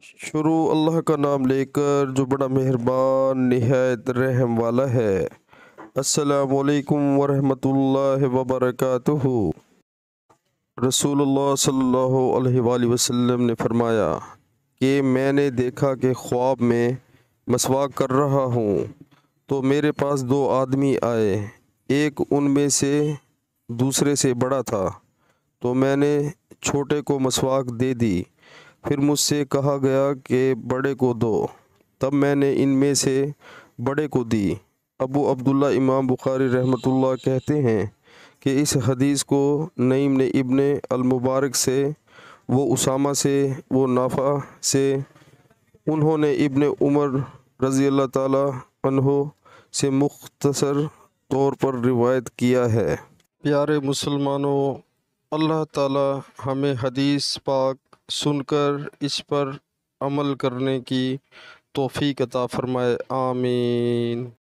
شروع اللہ کا نام لے کر جو بڑا مہربان نہایت رحم والا ہے۔ السلام علیکم ورحمۃ اللہ وبرکاتہ۔ رسول اللہ صلی اللہ علیہ وآلہ وسلم نے فرمایا کہ میں نے دیکھا کہ خواب میں مسواک کر رہا ہوں تو میرے پاس دو آدمی آئے، ایک ان میں سے دوسرے سے بڑا تھا، تو میں نے چھوٹے کو مسواک دے دی۔ پھر مجھ سے کہا گیا کہ بڑے کو دو، تب میں نے ان میں سے بڑے کو دی۔ ابو عبداللہ امام بخاری رحمۃ اللہ کہتے ہیں کہ اس حدیث کو نعیم نے ابن المبارک سے، وہ اسامہ سے، وہ نافع سے، انہوں نے ابن عمر رضی اللہ تعالی عنہ سے مختصر طور پر روایت کیا ہے۔ پیارے مسلمانوں، اللہ تعالی ہمیں حدیث پاک سن کر اس پر عمل کرنے کی توفیق عطا فرمائے، آمین۔